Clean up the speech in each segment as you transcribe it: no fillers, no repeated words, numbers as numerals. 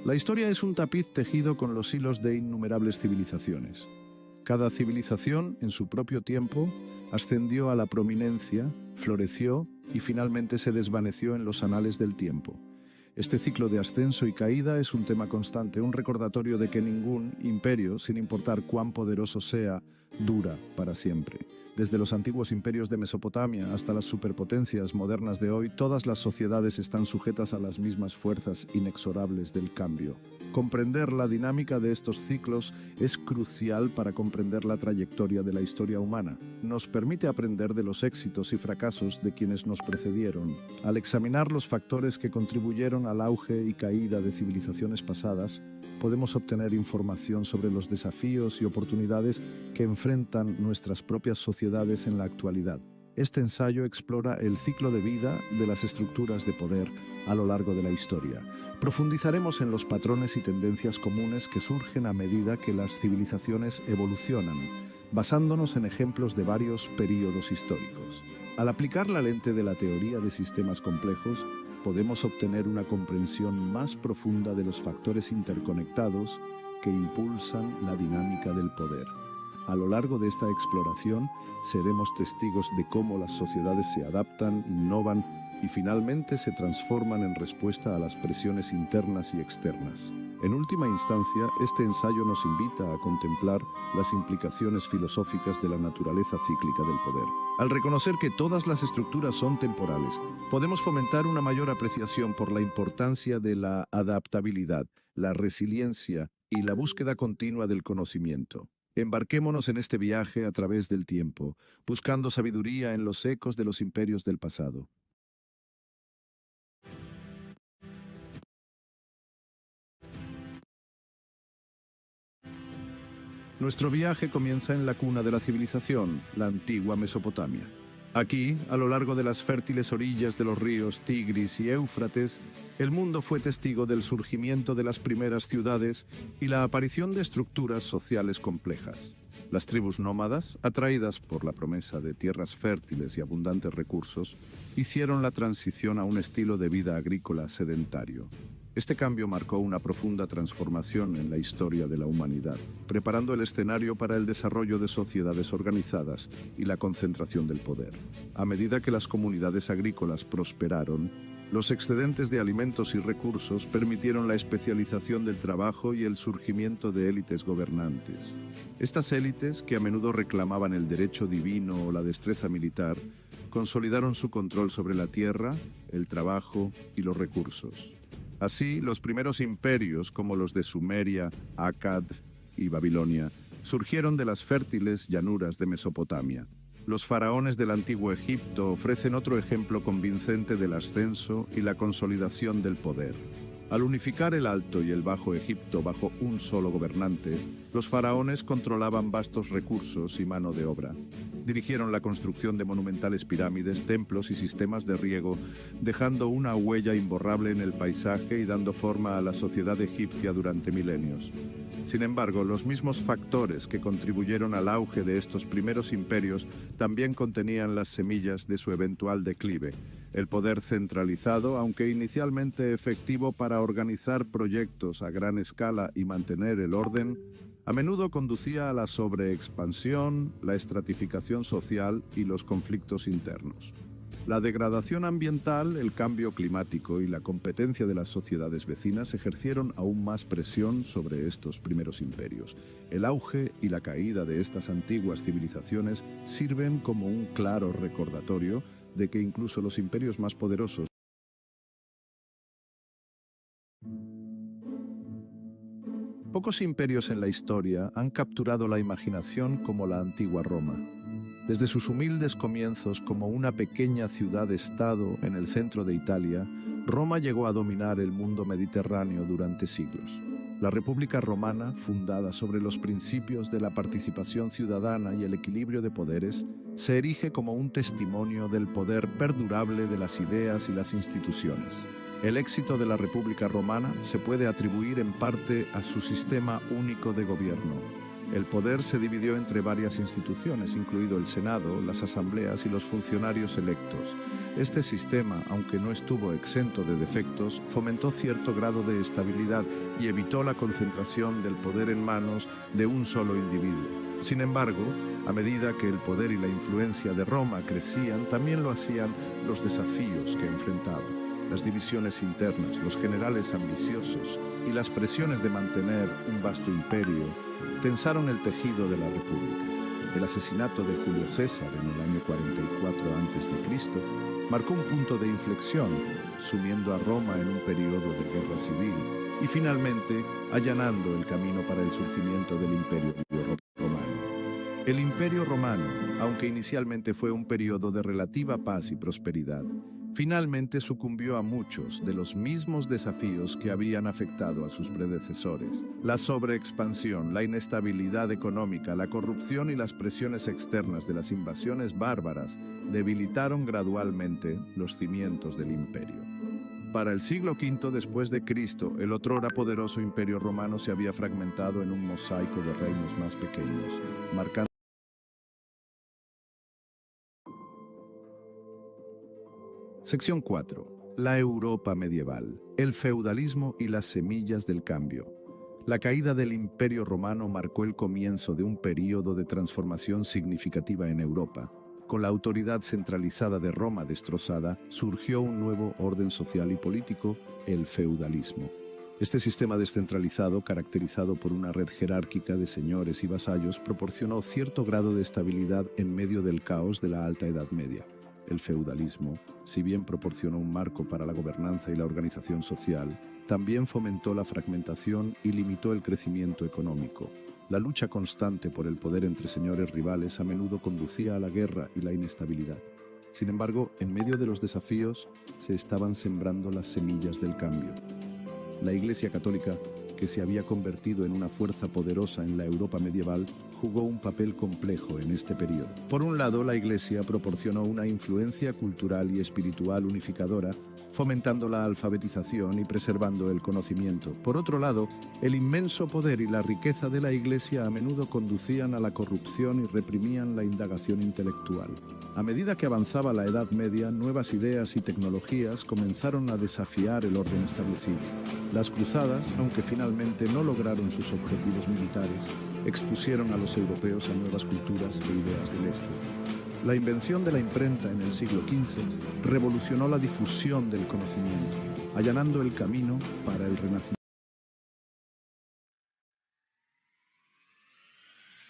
La historia es un tapiz tejido con los hilos de innumerables civilizaciones. Cada civilización, en su propio tiempo, ascendió a la prominencia, floreció y finalmente se desvaneció en los anales del tiempo. Este ciclo de ascenso y caída es un tema constante, un recordatorio de que ningún imperio, sin importar cuán poderoso sea, dura para siempre. Desde los antiguos imperios de Mesopotamia hasta las superpotencias modernas de hoy, todas las sociedades están sujetas a las mismas fuerzas inexorables del cambio. Comprender la dinámica de estos ciclos es crucial para comprender la trayectoria de la historia humana. Nos permite aprender de los éxitos y fracasos de quienes nos precedieron. Al examinar los factores que contribuyeron al auge y caída de civilizaciones pasadas, podemos obtener información sobre los desafíos y oportunidades que enfrentan nuestras propias sociedades en la actualidad. Este ensayo explora el ciclo de vida de las estructuras de poder a lo largo de la historia. Profundizaremos en los patrones y tendencias comunes que surgen a medida que las civilizaciones evolucionan, basándonos en ejemplos de varios períodos históricos. Al aplicar la lente de la teoría de sistemas complejos, podemos obtener una comprensión más profunda de los factores interconectados que impulsan la dinámica del poder. A lo largo de esta exploración, seremos testigos de cómo las sociedades se adaptan, innovan y finalmente se transforman en respuesta a las presiones internas y externas. En última instancia, este ensayo nos invita a contemplar las implicaciones filosóficas de la naturaleza cíclica del poder. Al reconocer que todas las estructuras son temporales, podemos fomentar una mayor apreciación por la importancia de la adaptabilidad, la resiliencia y la búsqueda continua del conocimiento. Embarquémonos en este viaje a través del tiempo, buscando sabiduría en los ecos de los imperios del pasado. Nuestro viaje comienza en la cuna de la civilización, la antigua Mesopotamia. Aquí, a lo largo de las fértiles orillas de los ríos Tigris y Éufrates, el mundo fue testigo del surgimiento de las primeras ciudades y la aparición de estructuras sociales complejas. Las tribus nómadas, atraídas por la promesa de tierras fértiles y abundantes recursos, hicieron la transición a un estilo de vida agrícola sedentario. Este cambio marcó una profunda transformación en la historia de la humanidad, preparando el escenario para el desarrollo de sociedades organizadas y la concentración del poder. A medida que las comunidades agrícolas prosperaron, los excedentes de alimentos y recursos permitieron la especialización del trabajo y el surgimiento de élites gobernantes. Estas élites, que a menudo reclamaban el derecho divino o la destreza militar, consolidaron su control sobre la tierra, el trabajo y los recursos. Así, los primeros imperios, como los de Sumeria, Akkad y Babilonia, surgieron de las fértiles llanuras de Mesopotamia. Los faraones del antiguo Egipto ofrecen otro ejemplo convincente del ascenso y la consolidación del poder. Al unificar el Alto y el Bajo Egipto bajo un solo gobernante, los faraones controlaban vastos recursos y mano de obra. Dirigieron la construcción de monumentales pirámides, templos y sistemas de riego, dejando una huella imborrable en el paisaje y dando forma a la sociedad egipcia durante milenios. Sin embargo, los mismos factores que contribuyeron al auge de estos primeros imperios también contenían las semillas de su eventual declive. El poder centralizado, aunque inicialmente efectivo para organizar proyectos a gran escala y mantener el orden, a menudo conducía a la sobreexpansión, la estratificación social y los conflictos internos. La degradación ambiental, el cambio climático y la competencia de las sociedades vecinas ejercieron aún más presión sobre estos primeros imperios. El auge y la caída de estas antiguas civilizaciones sirven como un claro recordatorio de que incluso los imperios más poderosos Pocos imperios en la historia han capturado la imaginación como la antigua Roma. Desde sus humildes comienzos como una pequeña ciudad-estado en el centro de Italia, Roma llegó a dominar el mundo mediterráneo durante siglos. La República Romana, fundada sobre los principios de la participación ciudadana y el equilibrio de poderes, se erige como un testimonio del poder perdurable de las ideas y las instituciones. El éxito de la República Romana se puede atribuir en parte a su sistema único de gobierno. El poder se dividió entre varias instituciones, incluido el Senado, las asambleas y los funcionarios electos. Este sistema, aunque no estuvo exento de defectos, fomentó cierto grado de estabilidad y evitó la concentración del poder en manos de un solo individuo. Sin embargo, a medida que el poder y la influencia de Roma crecían, también lo hacían los desafíos que enfrentaban. Las divisiones internas, los generales ambiciosos y las presiones de mantener un vasto imperio tensaron el tejido de la República. El asesinato de Julio César en el año 44 a.C. marcó un punto de inflexión, sumiendo a Roma en un periodo de guerra civil y finalmente allanando el camino para el surgimiento del Imperio Romano. El Imperio Romano, aunque inicialmente fue un periodo de relativa paz y prosperidad, finalmente sucumbió a muchos de los mismos desafíos que habían afectado a sus predecesores. La sobreexpansión, la inestabilidad económica, la corrupción y las presiones externas de las invasiones bárbaras debilitaron gradualmente los cimientos del imperio. Para el siglo V después de Cristo, el otrora poderoso Imperio Romano se había fragmentado en un mosaico de reinos más pequeños, marcando Sección 4. La Europa medieval, el feudalismo y las semillas del cambio. La caída del Imperio Romano marcó el comienzo de un período de transformación significativa en Europa. Con la autoridad centralizada de Roma destrozada, surgió un nuevo orden social y político, el feudalismo. Este sistema descentralizado, caracterizado por una red jerárquica de señores y vasallos, proporcionó cierto grado de estabilidad en medio del caos de la Alta Edad Media. El feudalismo, si bien proporcionó un marco para la gobernanza y la organización social, también fomentó la fragmentación y limitó el crecimiento económico. La lucha constante por el poder entre señores rivales a menudo conducía a la guerra y la inestabilidad. Sin embargo, en medio de los desafíos, se estaban sembrando las semillas del cambio. La Iglesia Católica, que se había convertido en una fuerza poderosa en la Europa medieval, jugó un papel complejo en este periodo. Por un lado, la Iglesia proporcionó una influencia cultural y espiritual unificadora, fomentando la alfabetización y preservando el conocimiento. Por otro lado, el inmenso poder y la riqueza de la Iglesia a menudo conducían a la corrupción y reprimían la indagación intelectual. A medida que avanzaba la Edad Media, nuevas ideas y tecnologías comenzaron a desafiar el orden establecido. Las cruzadas, aunque finalmente no lograron sus objetivos militares, expusieron a los europeos a nuevas culturas e ideas del Este. La invención de la imprenta en el siglo XV revolucionó la difusión del conocimiento, allanando el camino para el Renacimiento.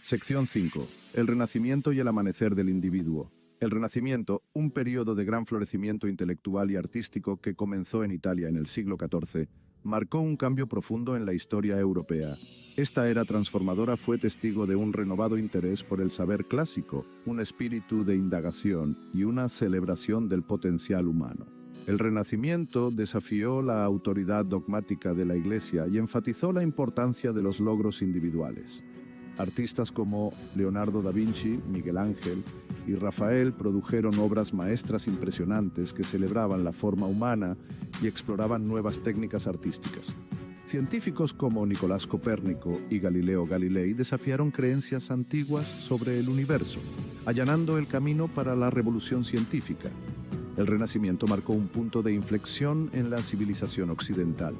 Sección 5. El Renacimiento y el amanecer del individuo. El Renacimiento, un periodo de gran florecimiento intelectual y artístico que comenzó en Italia en el siglo XIV, marcó un cambio profundo en la historia europea. Esta era transformadora fue testigo de un renovado interés por el saber clásico, un espíritu de indagación y una celebración del potencial humano. El Renacimiento desafió la autoridad dogmática de la Iglesia y enfatizó la importancia de los logros individuales. Artistas como Leonardo da Vinci, Miguel Ángel y Rafael produjeron obras maestras impresionantes que celebraban la forma humana y exploraban nuevas técnicas artísticas. Científicos como Nicolás Copérnico y Galileo Galilei desafiaron creencias antiguas sobre el universo, allanando el camino para la revolución científica. El Renacimiento marcó un punto de inflexión en la civilización occidental,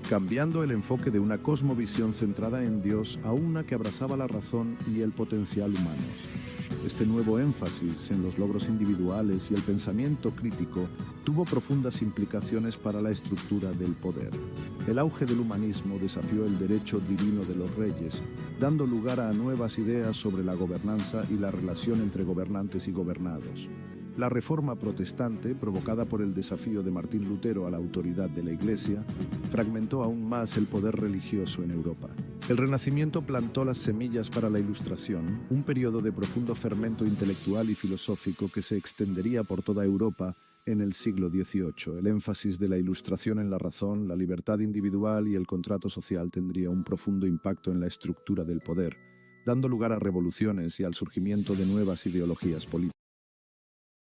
cambiando el enfoque de una cosmovisión centrada en Dios a una que abrazaba la razón y el potencial humanos. Este nuevo énfasis en los logros individuales y el pensamiento crítico tuvo profundas implicaciones para la estructura del poder. El auge del humanismo desafió el derecho divino de los reyes, dando lugar a nuevas ideas sobre la gobernanza y la relación entre gobernantes y gobernados. La Reforma protestante, provocada por el desafío de Martín Lutero a la autoridad de la Iglesia, fragmentó aún más el poder religioso en Europa. El Renacimiento plantó las semillas para la Ilustración, un periodo de profundo fermento intelectual y filosófico que se extendería por toda Europa en el siglo XVIII. El énfasis de la Ilustración en la razón, la libertad individual y el contrato social tendría un profundo impacto en la estructura del poder, dando lugar a revoluciones y al surgimiento de nuevas ideologías políticas.